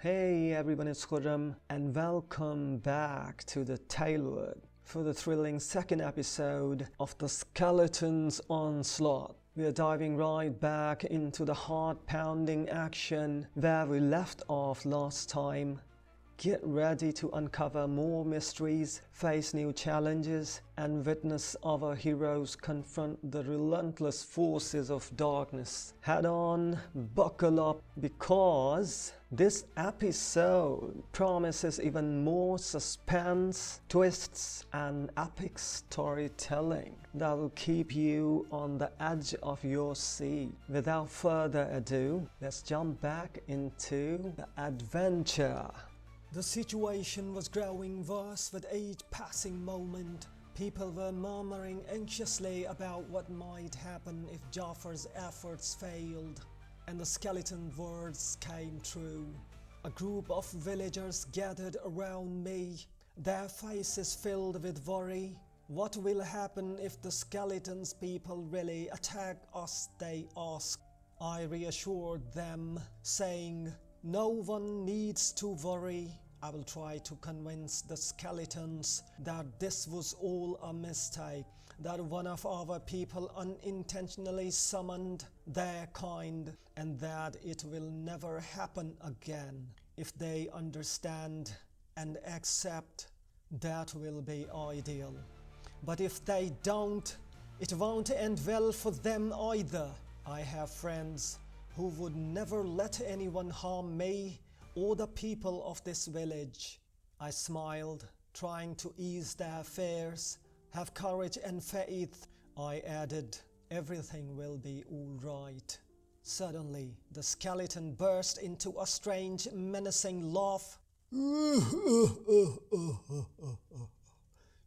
Hey everyone, it's Khurram and welcome back to the Tailwood for the thrilling second episode of the Skeletons Onslaught. We are diving right back into the heart-pounding action where we left off last time. Get ready to uncover more mysteries, face new challenges, and witness our heroes confront the relentless forces of darkness. Head on, buckle up, because this episode promises even more suspense, twists, and epic storytelling that will keep you on the edge of your seat. Without further ado, let's jump back into the adventure. The situation was growing worse with each passing moment. People were murmuring anxiously about what might happen if Jaafir's efforts failed, and the skeleton words came true. A group of villagers gathered around me, their faces filled with worry. What will happen if the skeletons people really attack us, they asked. I reassured them, saying, no one needs to worry. I will try to convince the skeletons that this was all a mistake, that one of our people unintentionally summoned their kind, and that it will never happen again. If they understand and accept, that will be ideal. But if they don't, it won't end well for them either. I have friends who would never let anyone harm me or the people of this village. I smiled, trying to ease their fears. Have courage and faith, I added. Everything will be all right. Suddenly, the skeleton burst into a strange, menacing laugh.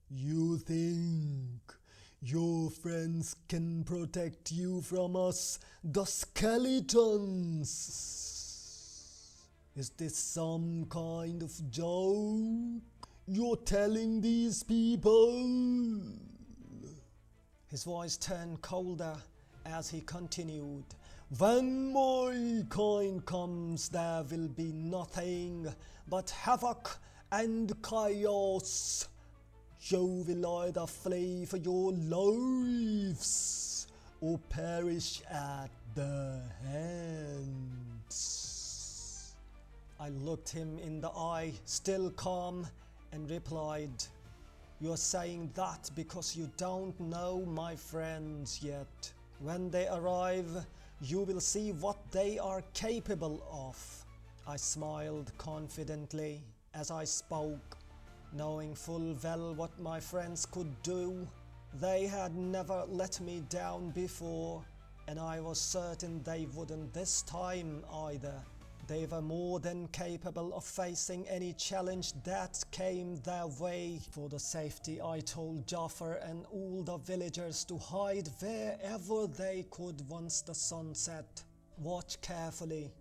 You think your friends can protect you from us, the skeletons? Is this some kind of joke you're telling these people? His voice turned colder as he continued. When my kind comes, there will be nothing but havoc and chaos. You will either flee for your lives or perish at the hands. I looked him in the eye, still calm, and replied, you're saying that because you don't know my friends yet. When they arrive, you will see what they are capable of. I smiled confidently as I spoke, knowing full well what my friends could do. They had never let me down before, and I was certain they wouldn't this time either. They were more than capable of facing any challenge that came their way. For the safety, I told Jaafir and all the villagers to hide wherever they could once the sun set. Watch carefully,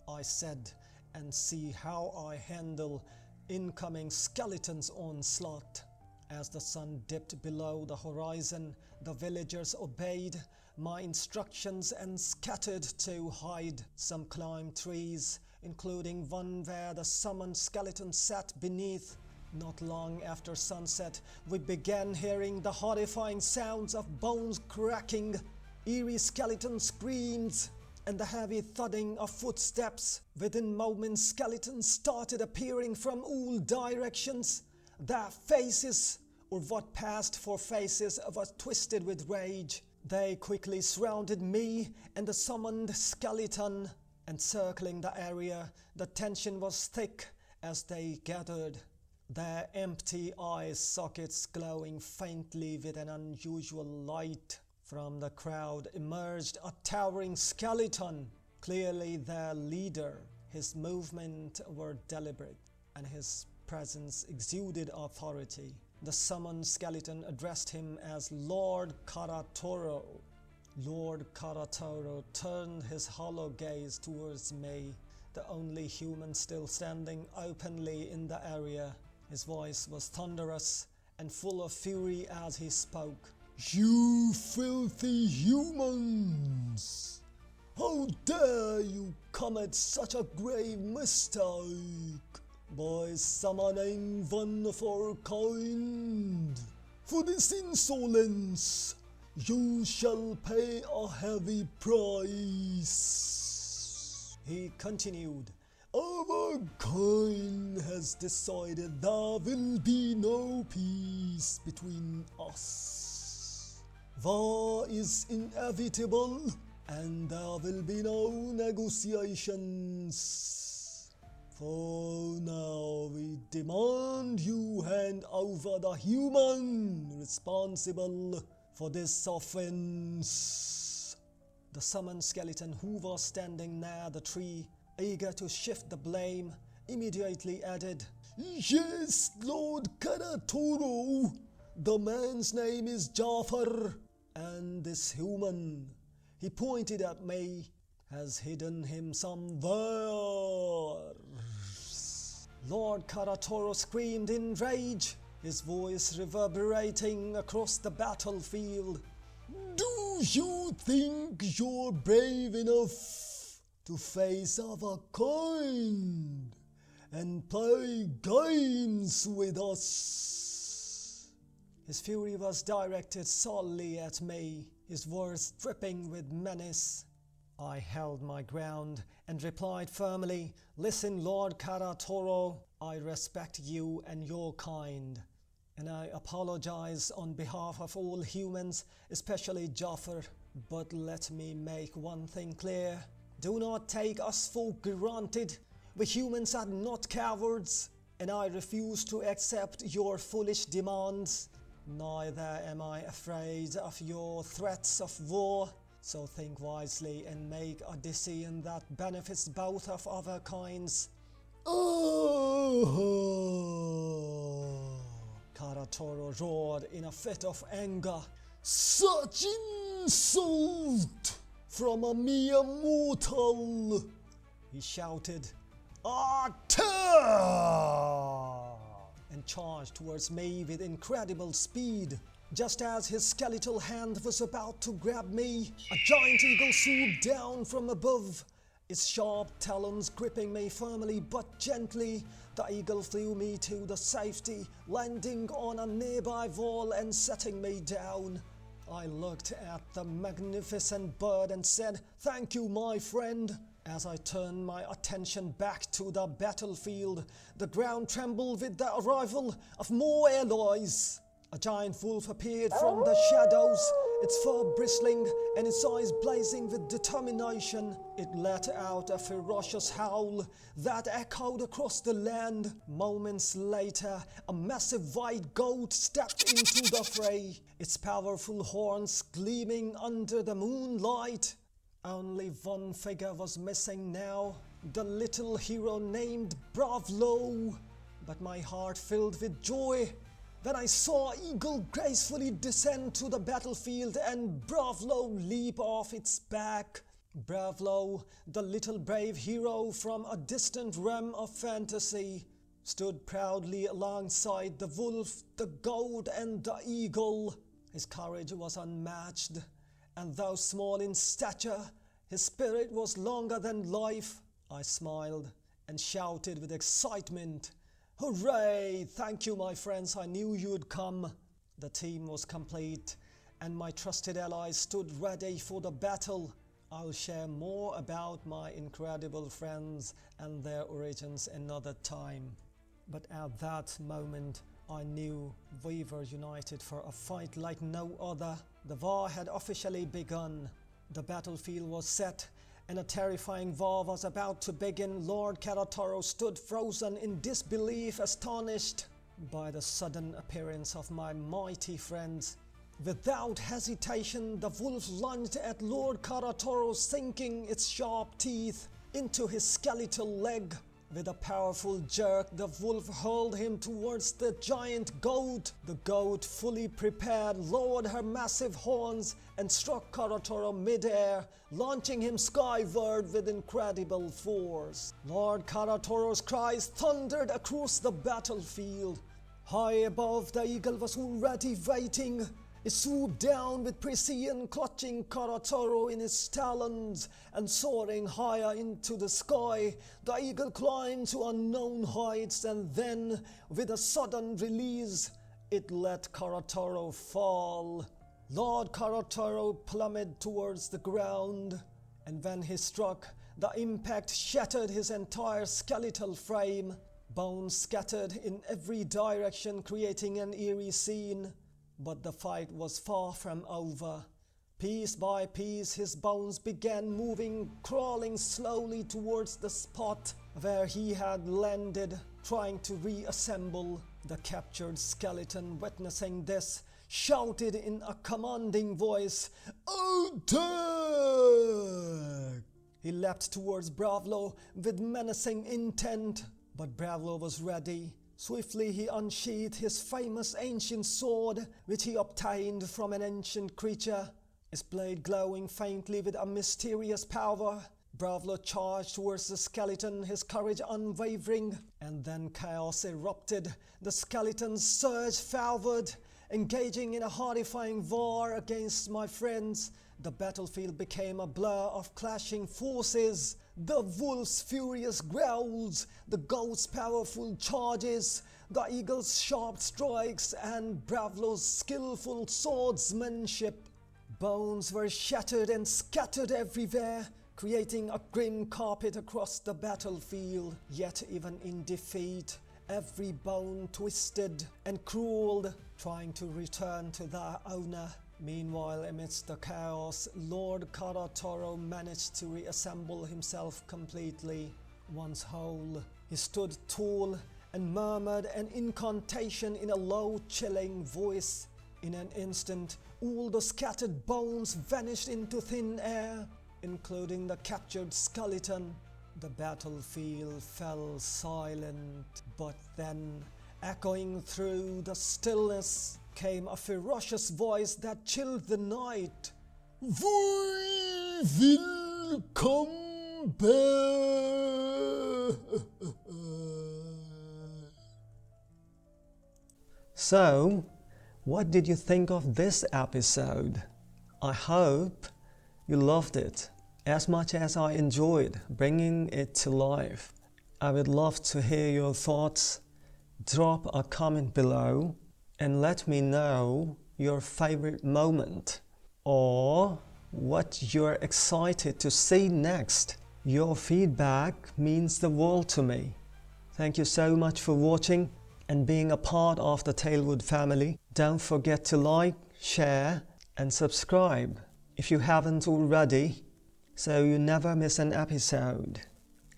I said, and see how I handle incoming skeletons onslaught. As the sun dipped below the horizon, the villagers obeyed my instructions and scattered to hide. Some climbed trees, including one where the summoned skeleton sat beneath. Not long after sunset, we began hearing the horrifying sounds of bones cracking, eerie skeleton screams, and the heavy thudding of footsteps. Within moments, skeletons started appearing from all directions. Their faces, or what passed for faces, were twisted with rage. They quickly surrounded me and the summoned skeleton. Encircling the area, the tension was thick as they gathered, their empty eye sockets glowing faintly with an unusual light. From the crowd emerged a towering skeleton, clearly their leader. His movements were deliberate, and his presence exuded authority. The summoned skeleton addressed him as Lord Karatoro. Lord Karatoro turned his hollow gaze towards me, the only human still standing openly in the area. His voice was thunderous and full of fury as he spoke. You filthy humans! How dare you commit such a grave mistake by summoning one of our kind? For this insolence, you shall pay a heavy price. He continued, our kind has decided there will be no peace between us. War is inevitable, and there will be no negotiations. For now we demand you hand over the human responsible for this offense. The summoned skeleton, who was standing near the tree, eager to shift the blame, immediately added, Yes, Lord Karatoro, the man's name is Jaafir, and this human, he pointed at me, has hidden him somewhere. Lord Karatoro screamed in rage, his voice reverberating across the battlefield. Do you think you're brave enough to face our kind and play games with us? His fury was directed solely at me, his words dripping with menace. I held my ground and replied firmly, Listen, Lord Karatoro, I respect you and your kind, and I apologize on behalf of all humans, especially Jaafir. But let me make one thing clear. Do not take us for granted. We humans are not cowards, and I refuse to accept your foolish demands. Neither am I afraid of your threats of war. So think wisely and make a decision that benefits both of our kinds. Karatoro roared in a fit of anger. Such insult from a mere mortal! He shouted, Attack! And charged towards me with incredible speed. Just as his skeletal hand was about to grab me, a giant eagle swooped down from above. Its sharp talons gripping me firmly but gently, the eagle flew me to the safety, landing on a nearby wall and setting me down. I looked at the magnificent bird and said, Thank you, my friend. As I turned my attention back to the battlefield, the ground trembled with the arrival of more allies. A giant wolf appeared from the shadows, its fur bristling and its eyes blazing with determination. It let out a ferocious howl that echoed across the land. Moments later, a massive white goat stepped into the fray, its powerful horns gleaming under the moonlight. Only one figure was missing now, the little hero named Bravlo. But my heart filled with joy when I saw Eagle gracefully descend to the battlefield and Bravlo leap off its back. Bravlo, the little brave hero from a distant realm of fantasy, stood proudly alongside the wolf, the goat, and the eagle. His courage was unmatched, and though small in stature, his spirit was longer than life. I smiled and shouted with excitement, Hooray! Thank you, my friends. I knew you'd come. The team was complete, and my trusted allies stood ready for the battle. I'll share more about my incredible friends and their origins another time. But at that moment, I knew we were united for a fight like no other. The war had officially begun. The battlefield was set, and a terrifying war was about to begin. Lord Karatoro stood frozen in disbelief, astonished by the sudden appearance of my mighty friends. Without hesitation, the wolf lunged at Lord Karatoro, sinking its sharp teeth into his skeletal leg. With a powerful jerk, the wolf hurled him towards the giant goat. The goat, fully prepared, lowered her massive horns and struck Karatoro mid-air, launching him skyward with incredible force. Lord Karatoro's cries thundered across the battlefield. High above, the eagle was already waiting, It swooped down with precision, clutching Karatoro in its talons and soaring higher into the sky. The eagle climbed to unknown heights, and then, with a sudden release, it let Karatoro fall. Lord Karatoro plummeted towards the ground, and when he struck, the impact shattered his entire skeletal frame. Bones scattered in every direction, creating an eerie scene. But the fight was far from over. Piece by piece, his bones began moving, crawling slowly towards the spot where he had landed, trying to reassemble. The captured skeleton, witnessing this, shouted in a commanding voice, "Attack!" He leapt towards Bravlo with menacing intent, but Bravlo was ready. Swiftly he unsheathed his famous ancient sword, which he obtained from an ancient creature, its blade glowing faintly with a mysterious power. Bravlo charged towards the skeleton, his courage unwavering, and then chaos erupted. The skeleton surged forward, engaging in a horrifying war against my friends. The battlefield became a blur of clashing forces. The wolf's furious growls, the goat's powerful charges, the eagle's sharp strikes, and Bravlo's skillful swordsmanship. Bones were shattered and scattered everywhere, creating a grim carpet across the battlefield. Yet even in defeat, every bone twisted and crawled, trying to return to their owner. Meanwhile, amidst the chaos, Lord Karatoro managed to reassemble himself completely. Once whole, he stood tall and murmured an incantation in a low, chilling voice. In an instant, all the scattered bones vanished into thin air, including the captured skeleton. The battlefield fell silent, but then, echoing through the stillness, came a ferocious voice that chilled the night. "We will come back." So, what did you think of this episode? I hope you loved it as much as I enjoyed bringing it to life. I would love to hear your thoughts. Drop a comment below and let me know your favorite moment or what you're excited to see next. Your feedback means the world to me. Thank you so much for watching and being a part of the Tailwood family. Don't forget to like, share and subscribe if you haven't already, so you never miss an episode.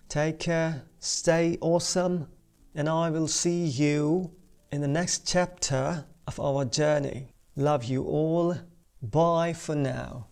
Take care, stay awesome, and I will see you in the next chapter of our journey. Love you all. Bye for now.